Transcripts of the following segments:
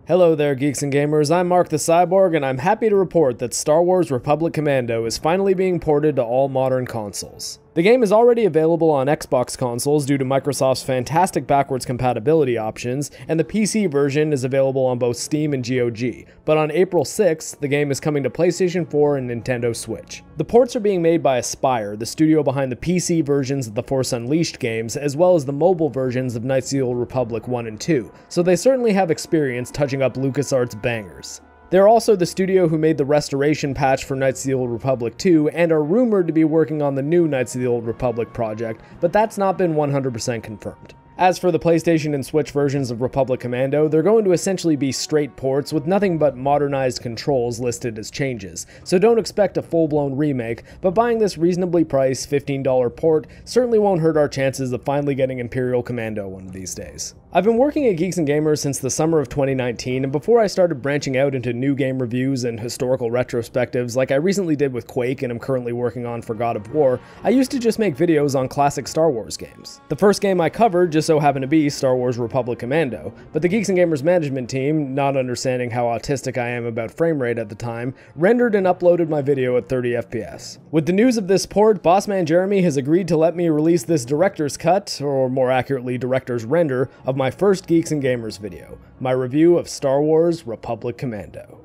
Hello there, geeks and gamers. I'm Mark the Cyborg, and I'm happy to report that Star Wars Republic Commando is finally being ported to all modern consoles. The game is already available on Xbox consoles due to Microsoft's fantastic backwards compatibility options, and the PC version is available on both Steam and GOG. But on April 6th, the game is coming to PlayStation 4 and Nintendo Switch. The ports are being made by Aspyr, the studio behind the PC versions of the Force Unleashed games, as well as the mobile versions of Knights of the Old Republic 1 and 2, so they certainly have experience touching up LucasArts bangers. They're also the studio who made the restoration patch for Knights of the Old Republic 2 and are rumored to be working on the new Knights of the Old Republic project, but that's not been 100% confirmed. As for the PlayStation and Switch versions of Republic Commando, they're going to essentially be straight ports with nothing but modernized controls listed as changes, so don't expect a full-blown remake, but buying this reasonably priced $15 port certainly won't hurt our chances of finally getting Imperial Commando one of these days. I've been working at Geeks and Gamers since the summer of 2019, and before I started branching out into new game reviews and historical retrospectives like I recently did with Quake and I'm currently working on for God of War, I used to just make videos on classic Star Wars games. The first game I covered just so happened to be Star Wars Republic Commando, but the Geeks and Gamers management team, not understanding how autistic I am about frame rate at the time, rendered and uploaded my video at 30 FPS. With the news of this port, Bossman Jeremy has agreed to let me release this director's cut, or more accurately director's render, of my first Geeks and Gamers video, my review of Star Wars Republic Commando.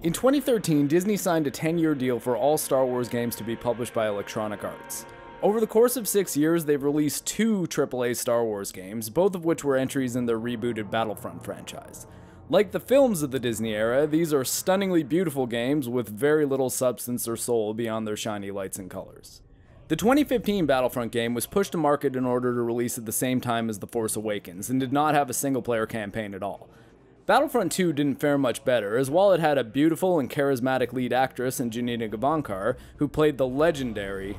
In 2013, Disney signed a 10-year deal for all Star Wars games to be published by Electronic Arts. Over the course of 6 years, they've released 2 AAA Star Wars games, both of which were entries in their rebooted Battlefront franchise. Like the films of the Disney era, these are stunningly beautiful games with very little substance or soul beyond their shiny lights and colors. The 2015 Battlefront game was pushed to market in order to release at the same time as The Force Awakens, and did not have a single-player campaign at all. Battlefront 2 didn't fare much better, as while it had a beautiful and charismatic lead actress in Janina Gavankar, who played the legendary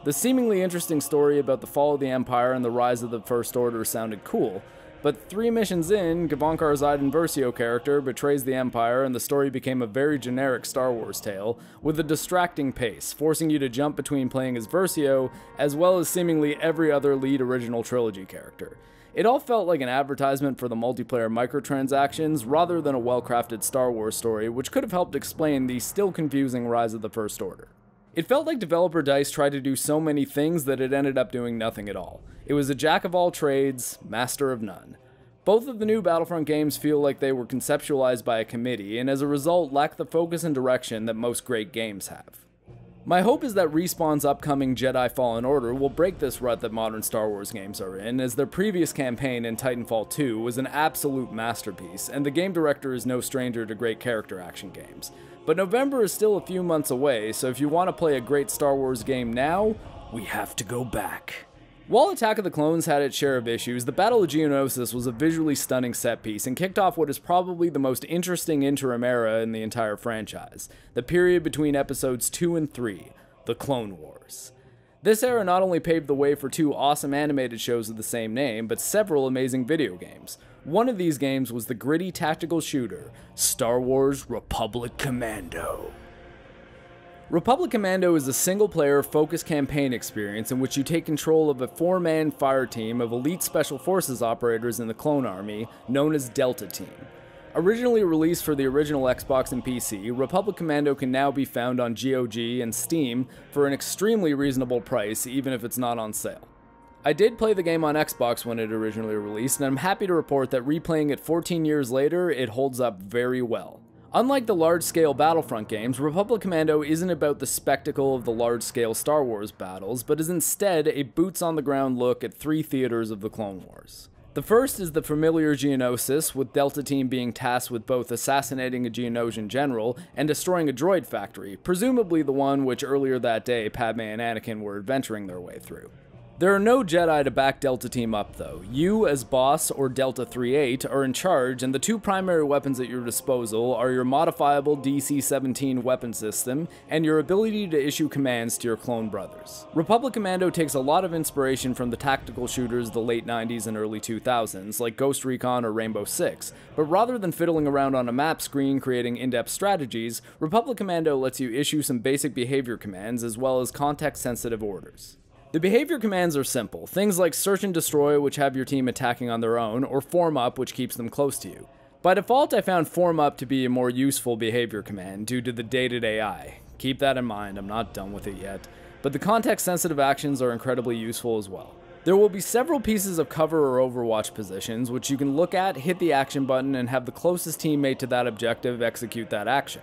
The seemingly interesting story about the fall of the Empire and the rise of the First Order sounded cool, but 3 missions in, Gavankar's Iden Versio character betrays the Empire and the story became a very generic Star Wars tale, with a distracting pace, forcing you to jump between playing as Versio, as well as seemingly every other lead original trilogy character. It all felt like an advertisement for the multiplayer microtransactions, rather than a well-crafted Star Wars story, which could have helped explain the still confusing rise of the First Order. It felt like developer DICE tried to do so many things that it ended up doing nothing at all. It was a jack of all trades, master of none. Both of the new Battlefront games feel like they were conceptualized by a committee, and as a result lack the focus and direction that most great games have. My hope is that Respawn's upcoming Jedi Fallen Order will break this rut that modern Star Wars games are in, as their previous campaign in Titanfall 2 was an absolute masterpiece, and the game director is no stranger to great character action games. But November is still a few months away, so if you want to play a great Star Wars game now, we have to go back. While Attack of the Clones had its share of issues, the Battle of Geonosis was a visually stunning set piece and kicked off what is probably the most interesting interim era in the entire franchise, the period between episodes 2 and 3, the Clone Wars. This era not only paved the way for 2 awesome animated shows of the same name, but several amazing video games. One of these games was the gritty tactical shooter, Star Wars Republic Commando. Republic Commando is a single-player, focused campaign experience in which you take control of a 4-man fire team of elite special forces operators in the Clone Army, known as Delta Team. Originally released for the original Xbox and PC, Republic Commando can now be found on GOG and Steam for an extremely reasonable price, even if it's not on sale. I did play the game on Xbox when it originally released, and I'm happy to report that replaying it 14 years later, it holds up very well. Unlike the large-scale Battlefront games, Republic Commando isn't about the spectacle of the large-scale Star Wars battles, but is instead a boots-on-the-ground look at 3 theaters of the Clone Wars. The first is the familiar Geonosis, with Delta Team being tasked with both assassinating a Geonosian general and destroying a droid factory, presumably the one which earlier that day Padme and Anakin were adventuring their way through. There are no Jedi to back Delta Team up though. You, as boss or Delta 3-8, are in charge, and the two primary weapons at your disposal are your modifiable DC-17 weapon system and your ability to issue commands to your clone brothers. Republic Commando takes a lot of inspiration from the tactical shooters of the late 90s and early 2000s, like Ghost Recon or Rainbow Six, but rather than fiddling around on a map screen creating in-depth strategies, Republic Commando lets you issue some basic behavior commands as well as context-sensitive orders. The behavior commands are simple, things like search and destroy, which have your team attacking on their own, or form up, which keeps them close to you. By default, I found form up to be a more useful behavior command due to the dated AI. Keep that in mind, I'm not done with it yet. But the context-sensitive actions are incredibly useful as well. There will be several pieces of cover or overwatch positions, which you can look at, hit the action button, and have the closest teammate to that objective execute that action.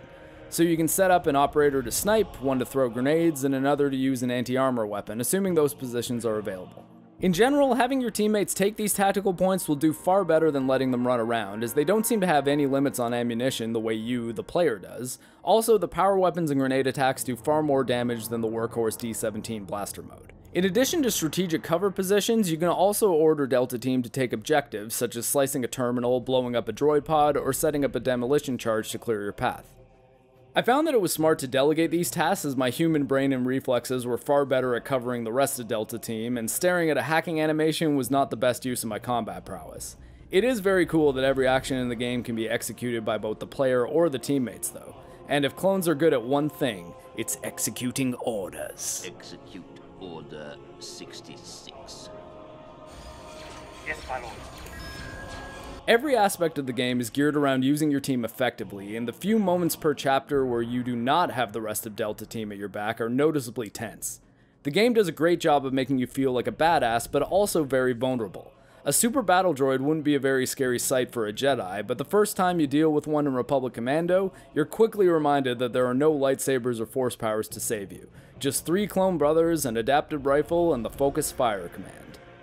So you can set up an operator to snipe, one to throw grenades, and another to use an anti-armor weapon, assuming those positions are available. In general, having your teammates take these tactical points will do far better than letting them run around, as they don't seem to have any limits on ammunition the way you, the player, does. Also, the power weapons and grenade attacks do far more damage than the workhorse D-17 blaster mode. In addition to strategic cover positions, you can also order Delta Team to take objectives, such as slicing a terminal, blowing up a droid pod, or setting up a demolition charge to clear your path. I found that it was smart to delegate these tasks, as my human brain and reflexes were far better at covering the rest of Delta Team, and staring at a hacking animation was not the best use of my combat prowess. It is very cool that every action in the game can be executed by both the player or the teammates though, and if clones are good at one thing, it's executing orders. Execute Order 66. Yes, my lord. Every aspect of the game is geared around using your team effectively, and the few moments per chapter where you do not have the rest of Delta Team at your back are noticeably tense. The game does a great job of making you feel like a badass, but also very vulnerable. A super battle droid wouldn't be a very scary sight for a Jedi, but the first time you deal with one in Republic Commando, you're quickly reminded that there are no lightsabers or force powers to save you. Just 3 clone brothers, an adaptive rifle, and the focus fire command.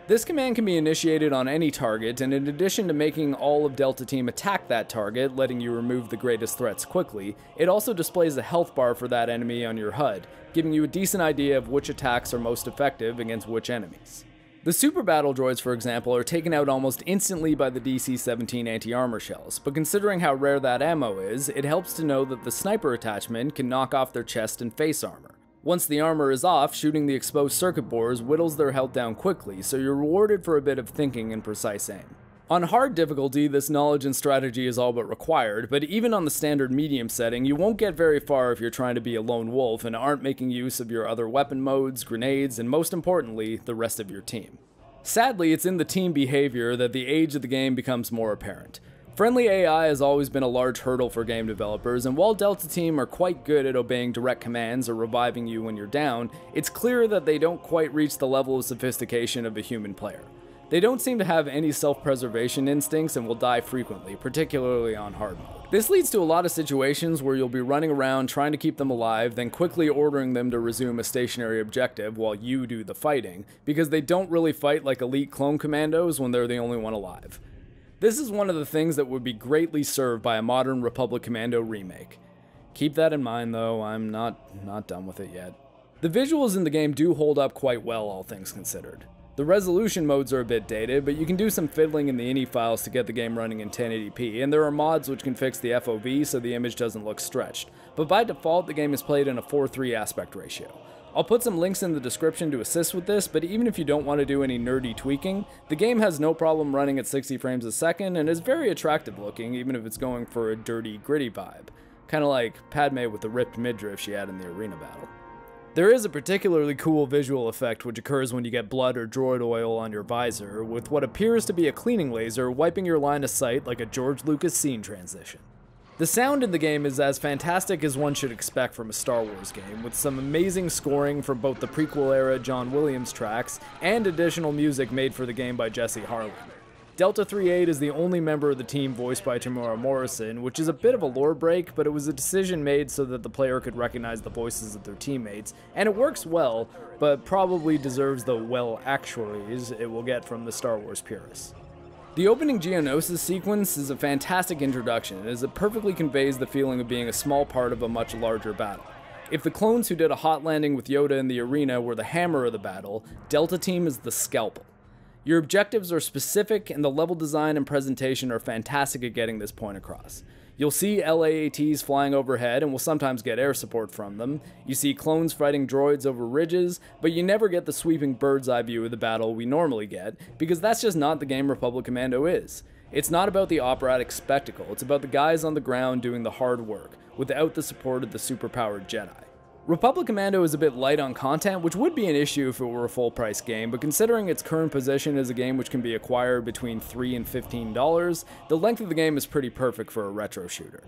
This command can be initiated on any target, and in addition to making all of Delta Team attack that target, letting you remove the greatest threats quickly, it also displays a health bar for that enemy on your HUD, giving you a decent idea of which attacks are most effective against which enemies. The super battle droids, for example, are taken out almost instantly by the DC-17 anti-armor shells, but considering how rare that ammo is, it helps to know that the sniper attachment can knock off their chest and face armor. Once the armor is off, shooting the exposed circuit boards whittles their health down quickly, so you're rewarded for a bit of thinking and precise aim. On hard difficulty, this knowledge and strategy is all but required, but even on the standard medium setting, you won't get very far if you're trying to be a lone wolf and aren't making use of your other weapon modes, grenades, and most importantly, the rest of your team. Sadly, it's in the team behavior that the age of the game becomes more apparent. Friendly AI has always been a large hurdle for game developers, and while Delta Team are quite good at obeying direct commands or reviving you when you're down, it's clear that they don't quite reach the level of sophistication of a human player. They don't seem to have any self-preservation instincts and will die frequently, particularly on hard mode. This leads to a lot of situations where you'll be running around trying to keep them alive, then quickly ordering them to resume a stationary objective while you do the fighting, because they don't really fight like elite clone commandos when they're the only one alive. This is one of the things that would be greatly served by a modern Republic Commando remake. Keep that in mind though, I'm not done with it yet. The visuals in the game do hold up quite well, all things considered. The resolution modes are a bit dated, but you can do some fiddling in the INI files to get the game running in 1080p, and there are mods which can fix the FOV so the image doesn't look stretched. But by default, the game is played in a 4:3 aspect ratio. I'll put some links in the description to assist with this, but even if you don't want to do any nerdy tweaking, the game has no problem running at 60 frames a second and is very attractive looking, even if it's going for a dirty, gritty vibe. Kinda like Padme with the ripped midriff she had in the arena battle. There is a particularly cool visual effect which occurs when you get blood or droid oil on your visor, with what appears to be a cleaning laser wiping your line of sight like a George Lucas scene transition. The sound in the game is as fantastic as one should expect from a Star Wars game, with some amazing scoring from both the prequel-era John Williams tracks and additional music made for the game by Jesse Harlan. Delta 3-8 is the only member of the team voiced by Temuera Morrison, which is a bit of a lore break, but it was a decision made so that the player could recognize the voices of their teammates, and it works well, but probably deserves the well actuallys it will get from the Star Wars purists. The opening Geonosis sequence is a fantastic introduction, as it perfectly conveys the feeling of being a small part of a much larger battle. If the clones who did a hot landing with Yoda in the arena were the hammer of the battle, Delta Team is the scalpel. Your objectives are specific, and the level design and presentation are fantastic at getting this point across. You'll see LAATs flying overhead, and will sometimes get air support from them. You see clones fighting droids over ridges, but you never get the sweeping bird's eye view of the battle we normally get, because that's just not the game Republic Commando is. It's not about the operatic spectacle, it's about the guys on the ground doing the hard work, without the support of the superpowered Jedi. Republic Commando is a bit light on content, which would be an issue if it were a full-price game, but considering its current position as a game which can be acquired between $3 and $15, the length of the game is pretty perfect for a retro shooter.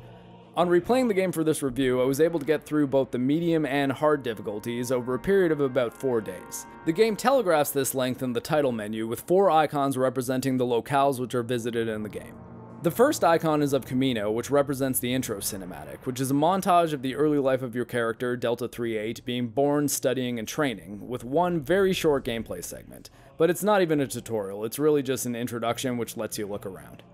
On replaying the game for this review, I was able to get through both the medium and hard difficulties over a period of about 4 days. The game telegraphs this length in the title menu, with 4 icons representing the locales which are visited in the game. The first icon is of Kamino, which represents the intro cinematic, which is a montage of the early life of your character, Delta 3-8, being born, studying, and training, with one very short gameplay segment. But it's not even a tutorial, it's really just an introduction which lets you look around.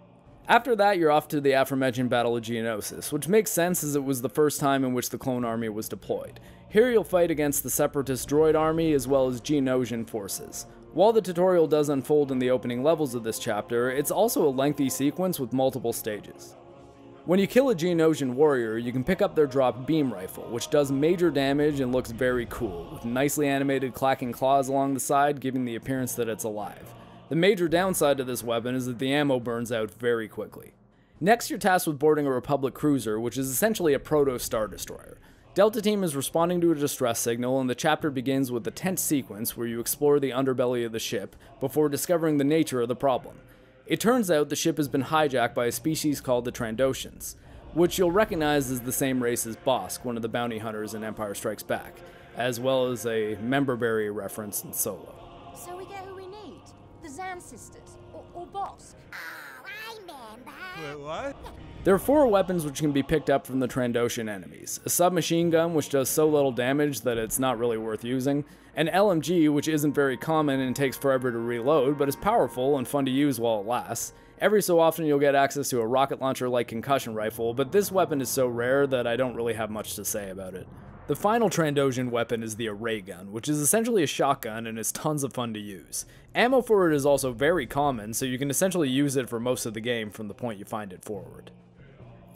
After that, you're off to the aforementioned Battle of Geonosis, which makes sense as it was the first time in which the clone army was deployed. Here you'll fight against the Separatist droid army as well as Geonosian forces. While the tutorial does unfold in the opening levels of this chapter, it's also a lengthy sequence with multiple stages. When you kill a Geonosian warrior, you can pick up their dropped beam rifle, which does major damage and looks very cool, with nicely animated clacking claws along the side giving the appearance that it's alive. The major downside to this weapon is that the ammo burns out very quickly. Next, you're tasked with boarding a Republic cruiser, which is essentially a proto-Star Destroyer. Delta Team is responding to a distress signal, and the chapter begins with a tense sequence where you explore the underbelly of the ship before discovering the nature of the problem. It turns out the ship has been hijacked by a species called the Trandoshans, which you'll recognize as the same race as Bossk, one of the bounty hunters in Empire Strikes Back, as well as a member-berry reference in Solo. So we get who we need? The Zan sisters? Or Bossk? Oh, I remember. Wait, what? There are 4 weapons which can be picked up from the Trandoshan enemies. A submachine gun, which does so little damage that it's not really worth using. An LMG, which isn't very common and takes forever to reload, but is powerful and fun to use while it lasts. Every so often you'll get access to a rocket launcher like concussion rifle, but this weapon is so rare that I don't really have much to say about it. The final Trandoshan weapon is the Array Gun, which is essentially a shotgun and is tons of fun to use. Ammo for it is also very common, so you can essentially use it for most of the game from the point you find it forward.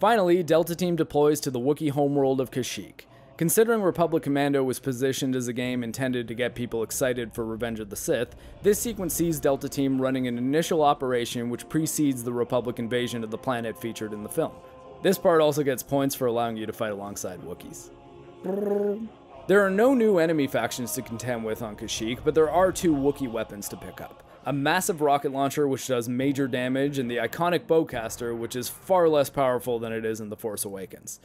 Finally, Delta Team deploys to the Wookiee homeworld of Kashyyyk. Considering Republic Commando was positioned as a game intended to get people excited for Revenge of the Sith, this sequence sees Delta Team running an initial operation which precedes the Republic invasion of the planet featured in the film. This part also gets points for allowing you to fight alongside Wookiees. There are no new enemy factions to contend with on Kashyyyk, but there are 2 Wookiee weapons to pick up. A massive rocket launcher which does major damage, and the iconic bowcaster which is far less powerful than it is in The Force Awakens.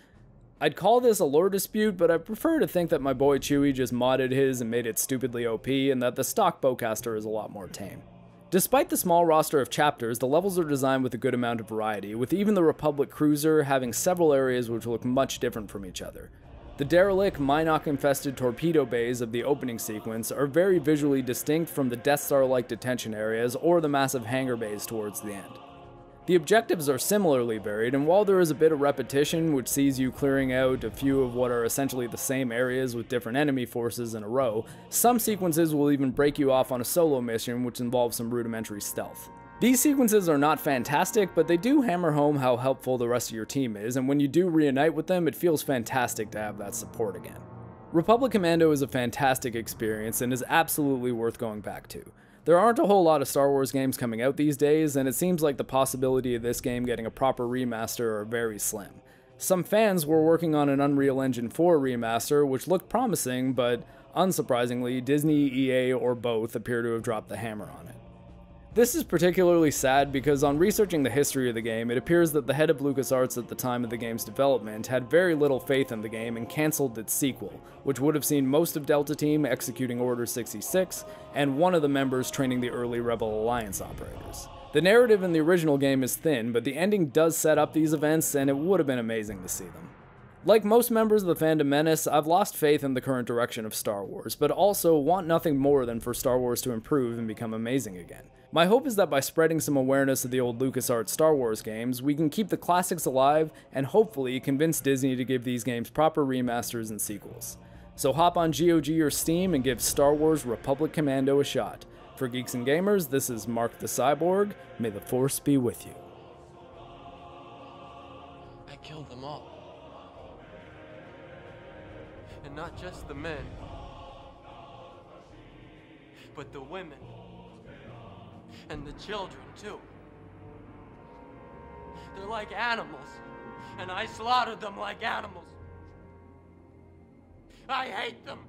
I'd call this a lore dispute, but I prefer to think that my boy Chewie just modded his and made it stupidly OP, and that the stock bowcaster is a lot more tame. Despite the small roster of chapters, the levels are designed with a good amount of variety, with even the Republic cruiser having several areas which look much different from each other. The derelict, Mynock-infested torpedo bays of the opening sequence are very visually distinct from the Death Star-like detention areas or the massive hangar bays towards the end. The objectives are similarly varied, and while there is a bit of repetition which sees you clearing out a few of what are essentially the same areas with different enemy forces in a row, some sequences will even break you off on a solo mission which involves some rudimentary stealth. These sequences are not fantastic, but they do hammer home how helpful the rest of your team is, and when you do reunite with them, it feels fantastic to have that support again. Republic Commando is a fantastic experience and is absolutely worth going back to. There aren't a whole lot of Star Wars games coming out these days, and it seems like the possibility of this game getting a proper remaster are very slim. Some fans were working on an Unreal Engine 4 remaster, which looked promising, but unsurprisingly, Disney, EA, or both appear to have dropped the hammer on it. This is particularly sad because on researching the history of the game, it appears that the head of LucasArts at the time of the game's development had very little faith in the game and cancelled its sequel, which would have seen most of Delta Team executing Order 66, and one of the members training the early Rebel Alliance operators. The narrative in the original game is thin, but the ending does set up these events, and it would have been amazing to see them. Like most members of the Fandom Menace, I've lost faith in the current direction of Star Wars, but also want nothing more than for Star Wars to improve and become amazing again. My hope is that by spreading some awareness of the old LucasArts Star Wars games, we can keep the classics alive and hopefully convince Disney to give these games proper remasters and sequels. So hop on GOG or Steam and give Star Wars Republic Commando a shot. For Geeks and Gamers, this is Mark the Cyborg. May the Force be with you. I killed them all. And not just the men, but the women. And the children, too. They're like animals, and I slaughtered them like animals. I hate them.